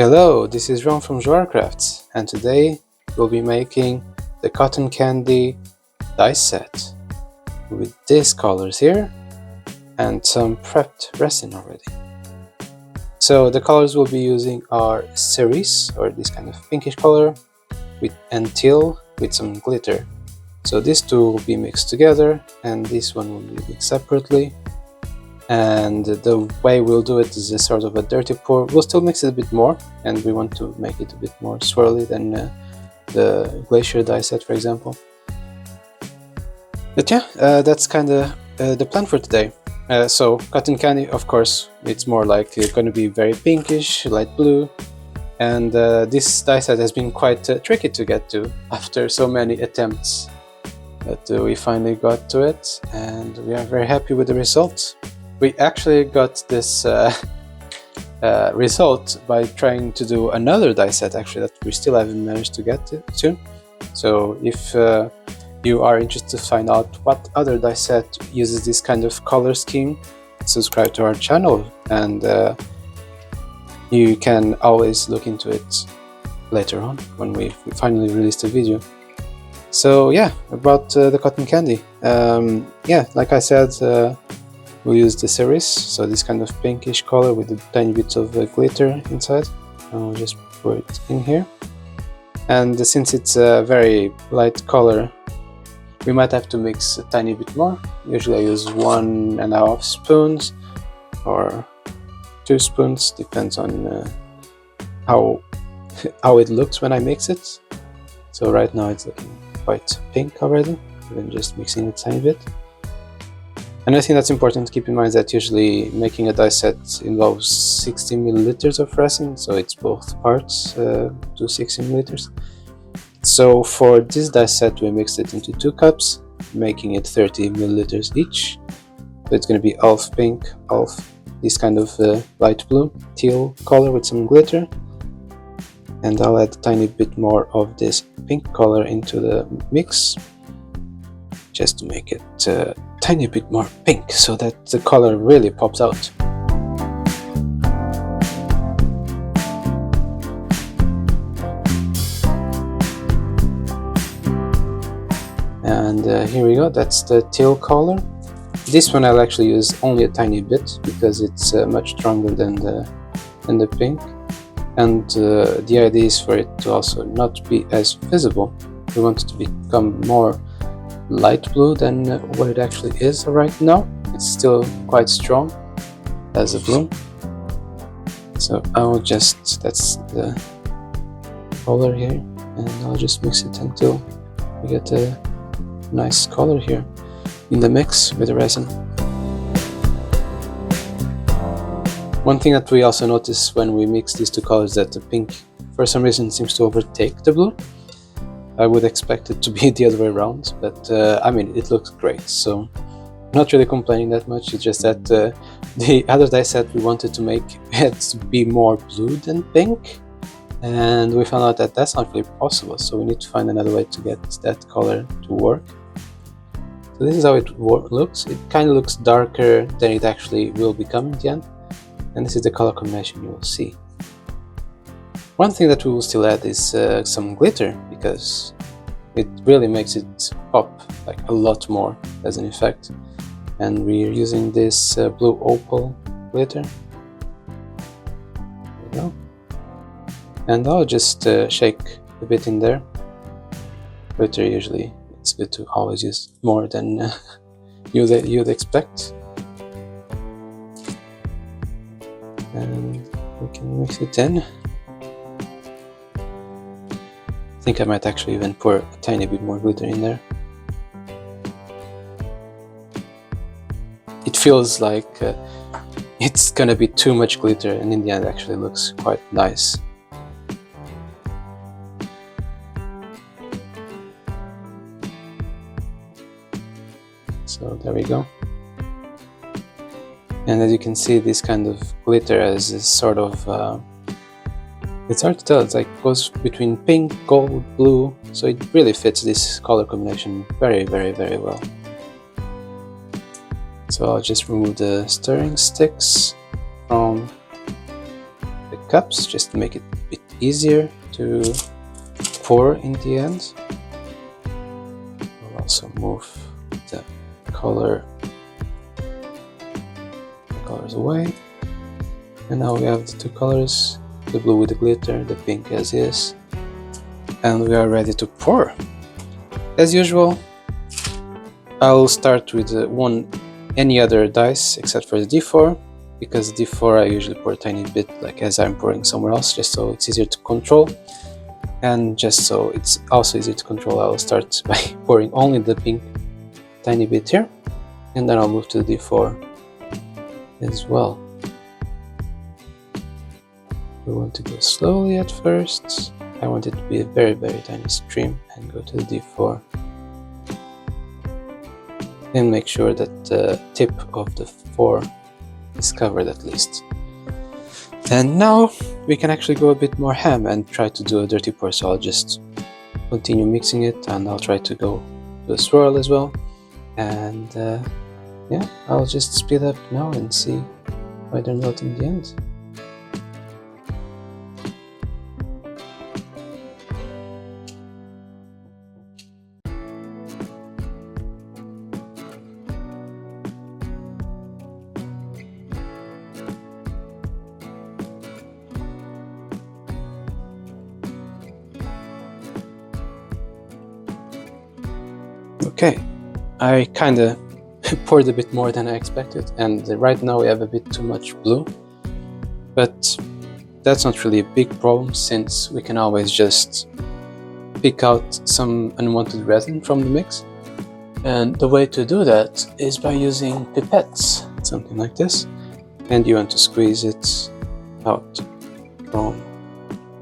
Hello, this is Ron from Joaracrafts, and today we'll be making the cotton candy dice set with these colors here and some prepped resin already. So the colors we'll be using are cerise, or this kind of pinkish color, and teal with some glitter. So these two will be mixed together and this one will be mixed separately. And the way we'll do it is a sort of a dirty pour. We'll still mix it a bit more, and we want to make it a bit more swirly than the glacier die set, for example. But yeah, that's kind of the plan for today. So cotton candy, of course, it's more like going to be very pinkish, light blue, and this die set has been quite tricky to get to after so many attempts. But we finally got to it, and we are very happy with the result. We actually got this result by trying to do another die set, actually, that we still haven't managed to get to. So if you are interested to find out what other die set uses this kind of color scheme, subscribe to our channel, and you can always look into it later on when we finally release the video. So yeah, about the cotton candy. Yeah, like I said, we'll use the cerise, so this kind of pinkish color with a tiny bit of glitter inside. I'll just put it in here. And since it's a very light color, we might have to mix a tiny bit more. Usually I use 1.5 spoons or 2 spoons, depends on how it looks when I mix it. So right now it's looking quite pink already, even just mixing a tiny bit. Another thing that's important to keep in mind is that usually making a die set involves 60 milliliters of resin, so it's both parts to 60 milliliters. So for this die set we mixed it into 2 cups, making it 30 milliliters each. So it's going to be half pink, half this kind of light blue, teal color with some glitter. And I'll add a tiny bit more of this pink color into the mix, just to make it a tiny bit more pink, so that the color really pops out. And here we go, that's the teal color. This one I'll actually use only a tiny bit because it's much stronger than the pink. And the idea is for it to also not be as visible. We want it to become more light blue than what it actually is right now. It's still quite strong as a blue. So I will just, that's the color here, and I'll just mix it until we get a nice color here in the mix with the resin. One thing that we also notice when we mix these two colors is that the pink for some reason seems to overtake the blue. I would expect it to be the other way around, but I mean, it looks great, so I'm not really complaining that much. It's just that the other die set we wanted to make had to be more blue than pink, and we found out that that's not really possible, so we need to find another way to get that color to work. So this is how it looks. It kind of looks darker than it actually will become in the end, and this is the color combination you will see. One thing that we will still add is some glitter, because it really makes it pop like a lot more as an effect. And we're using this blue opal glitter. There we go. And I'll just shake a bit in there. Glitter, usually it's good to always use more than you'd expect. And we can mix it in. I think I might actually even pour a tiny bit more glitter in there. It feels like it's gonna be too much glitter, and in the end it actually looks quite nice. So there we go. And as you can see, this kind of glitter has this sort of it's hard to tell, it's like goes between pink, gold, blue, so it really fits this color combination very, very, very well. So I'll just remove the stirring sticks from the cups just to make it a bit easier to pour in the end. We'll also move the colors away, and now we have the two colors, the blue with the glitter, the pink as is, and we are ready to pour. As usual, I'll start with any other dice except for the D4, because the D4 I usually pour a tiny bit, like as I'm pouring somewhere else, just so it's easier to control. And just so it's also easier to control, I will start by pouring only the pink tiny bit here, and then I'll move to the D4 as well. We want to go slowly at first. I want it to be a very, very tiny stream, and go to the D4. And make sure that the tip of the 4 is covered at least. And now we can actually go a bit more ham and try to do a dirty pour. So I'll just continue mixing it, and I'll try to go to a swirl as well. And yeah, I'll just speed up now and see why they're not in the end. Okay, I kinda poured a bit more than I expected, and right now we have a bit too much blue, but that's not really a big problem, since we can always just pick out some unwanted resin from the mix. And the way to do that is by using pipettes, something like this, and you want to squeeze it out from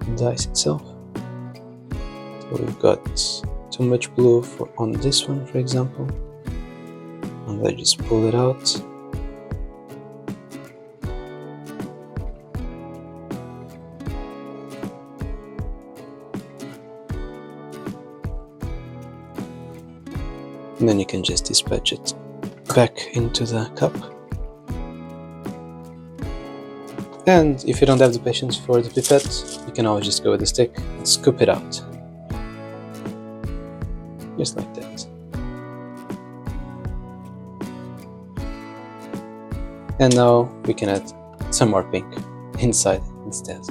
the dice itself. So we've got too much blue on this one, for example, and I just pull it out. And then you can just dispatch it back into the cup. And if you don't have the patience for the pipette, you can always just go with the stick and scoop it out. Just like that. And now we can add some more pink inside instead.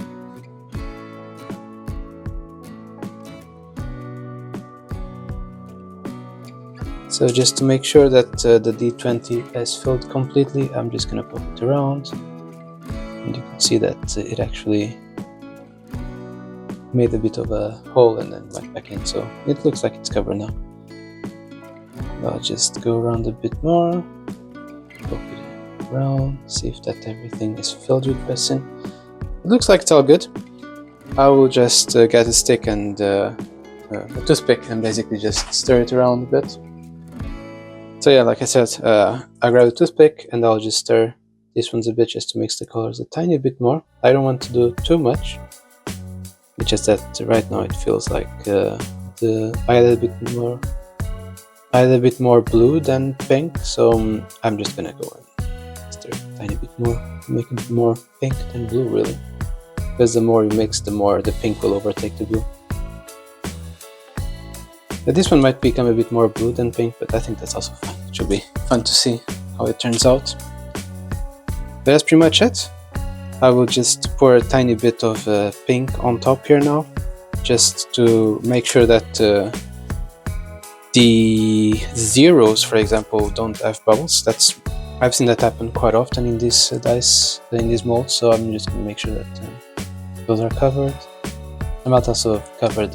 So just to make sure that the D20 is filled completely, I'm just gonna pop it around, and you can see that it actually made a bit of a hole and then went back in, so it looks like it's covered now. I'll just go around a bit more, pop it around, see if that everything is filled with resin. It looks like it's all good. I will just get a stick and a toothpick and basically just stir it around a bit. So yeah, like I said, I grab a toothpick and I'll just stir these ones a bit just to mix the colors a tiny bit more. I don't want to do too much. It's just that right now it feels like I had a bit more blue than pink, so I'm just gonna go and stir a tiny bit more, make it more pink than blue really, because the more you mix, the more the pink will overtake the blue. But this one might become a bit more blue than pink, but I think that's also fun. It should be fun to see how it turns out. But that's pretty much it. I will just pour a tiny bit of pink on top here now, just to make sure that the zeros, for example, don't have bubbles. I've seen that happen quite often in these dice, in these molds, so I'm just going to make sure that those are covered. I might also cover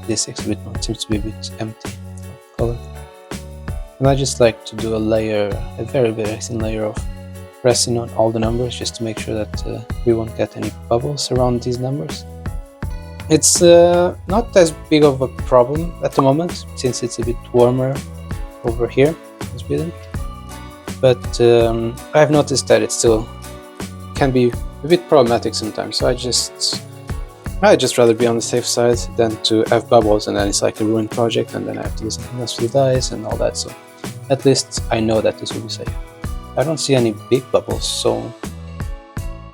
this extra bit more. It seems to be a bit empty of color. And I just like to do a very, very thin layer of resin on all the numbers, just to make sure that we won't get any bubbles around these numbers. It's not as big of a problem at the moment, since it's a bit warmer over here in Sweden. But I've noticed that it still can be a bit problematic sometimes, so I'd just rather be on the safe side than to have bubbles and then it's like a ruined project and then I have to do something else with the dice and all that, so at least I know that this will be safe. I don't see any big bubbles, so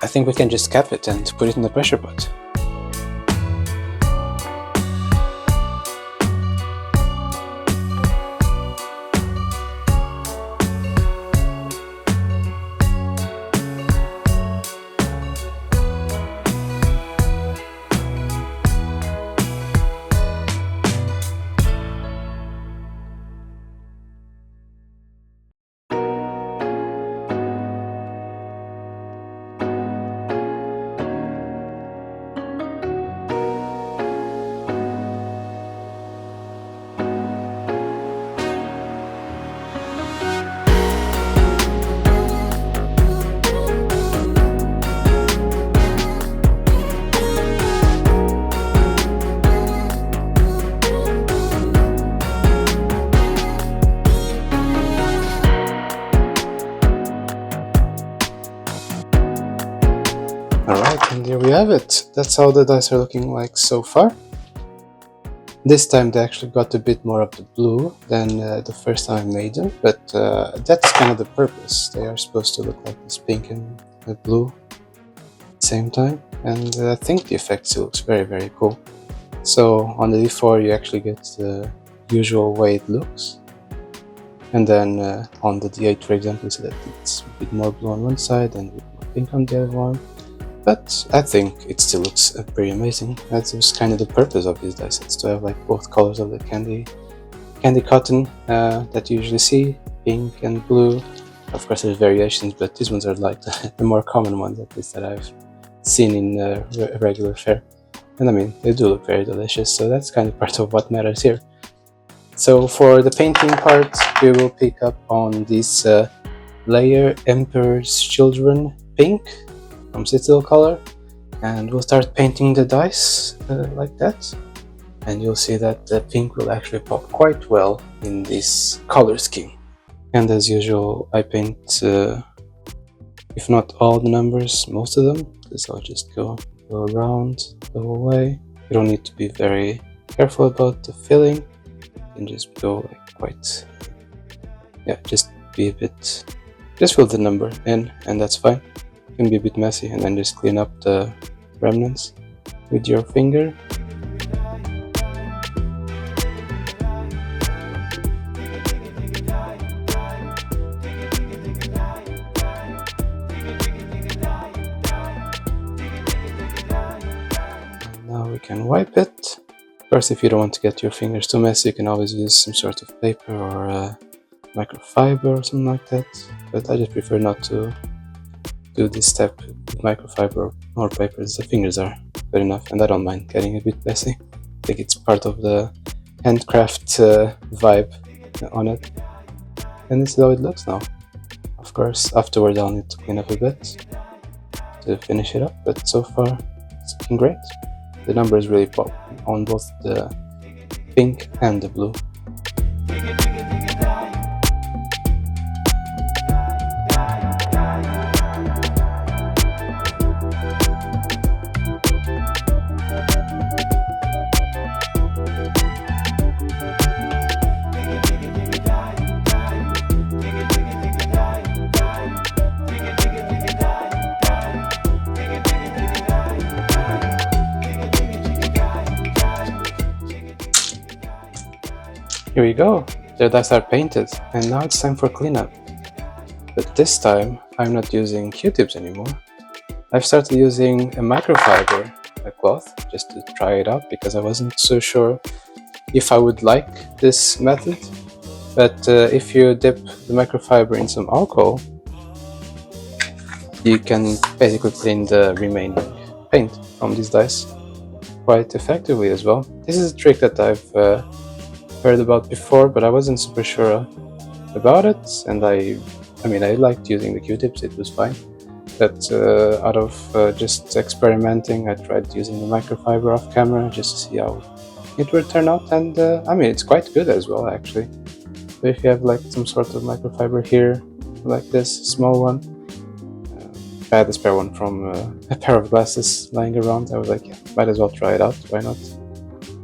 I think we can just cap it and put it in the pressure pot. Alright, and here we have it. That's how the dice are looking like so far. This time they actually got a bit more of the blue than the first time I made them, but that's kind of the purpose. They are supposed to look like this pink and blue at the same time, and I think the effect still looks very, very cool. So on the D4 you actually get the usual way it looks, and then on the D8 for example, so that it's a bit more blue on one side and a bit more pink on the other one. But I think it still looks pretty amazing. That was kind of the purpose of these die sets, to have like both colors of the candy cotton that you usually see, pink and blue. Of course there's variations, but these ones are like the more common ones, at least that I've seen in regular fare. And I mean, they do look very delicious, so that's kind of part of what matters here. So for the painting part, we will pick up on this layer Emperor's Children pink from Citadel color, and we'll start painting the dice like that, and you'll see that the pink will actually pop quite well in this color scheme. And as usual, I paint if not all the numbers, most of them, because I'll just go around the whole way. You don't need to be very careful about the filling, you can just go like quite, yeah, just be a bit, just fill the number in, and that's fine. Can be a bit messy, and then just clean up the remnants with your finger. And now we can wipe it. Of course, if you don't want to get your fingers too messy, you can always use some sort of paper or microfiber or something like that, but I just prefer not to do this step with microfiber or paper. The fingers are good enough, and I don't mind getting a bit messy. I think it's part of the handcraft vibe on it. And this is how it looks now. Of course, afterward I'll need to clean up a bit to finish it up, but so far it's looking great. The numbers really pop on both the pink and the blue. Here we go, the dice are painted, and now it's time for cleanup. But this time I'm not using Q-tips anymore. I've started using a microfiber cloth just to try it out, because I wasn't so sure if I would like this method. But if you dip the microfiber in some alcohol, you can basically clean the remaining paint from these dice quite effectively as well. This is a trick that I've heard about before, but I wasn't super sure about it, and I mean I liked using the Q-tips, it was fine, but out of just experimenting, I tried using the microfiber off camera just to see how it would turn out, and I mean it's quite good as well actually. So if you have like some sort of microfiber here, like this small one, I had a spare one from a pair of glasses lying around, I was like, yeah, might as well try it out, why not?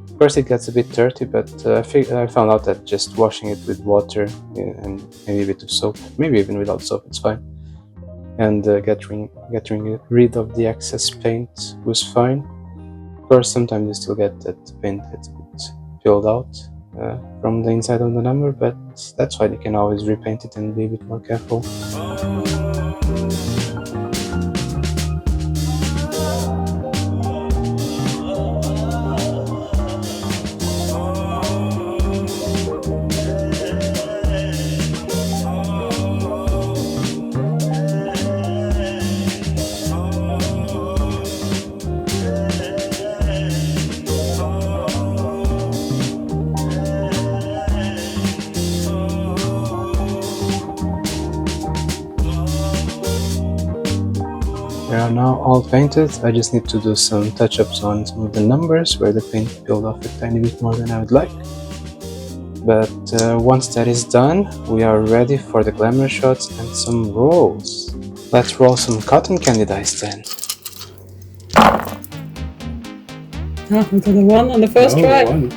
Of course it gets a bit dirty, but I found out that just washing it with water and maybe a bit of soap, maybe even without soap, it's fine. and getting rid of the excess paint was fine. Of course, sometimes you still get that paint gets a bit filled out from the inside of the number, but that's why you can always repaint it and be a bit more careful. They are now all painted. I just need to do some touch-ups on some of the numbers where the paint peeled off a tiny bit more than I would like. But once that is done, we are ready for the glamour shots and some rolls. Let's roll some cotton candy dice then. Into the one on the first try. One.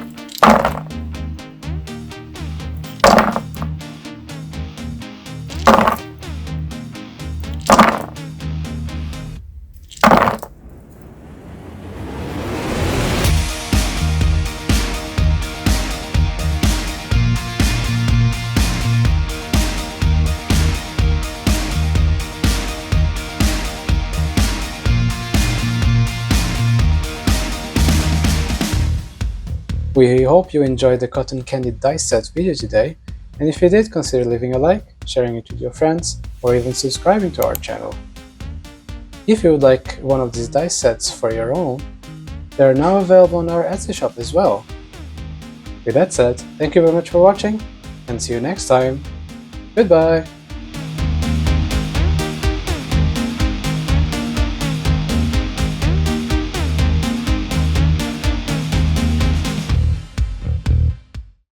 We hope you enjoyed the cotton candy dice set video today, and if you did, consider leaving a like, sharing it with your friends, or even subscribing to our channel. If you would like one of these dice sets for your own, they are now available on our Etsy shop as well. With that said, thank you very much for watching, and see you next time. Goodbye!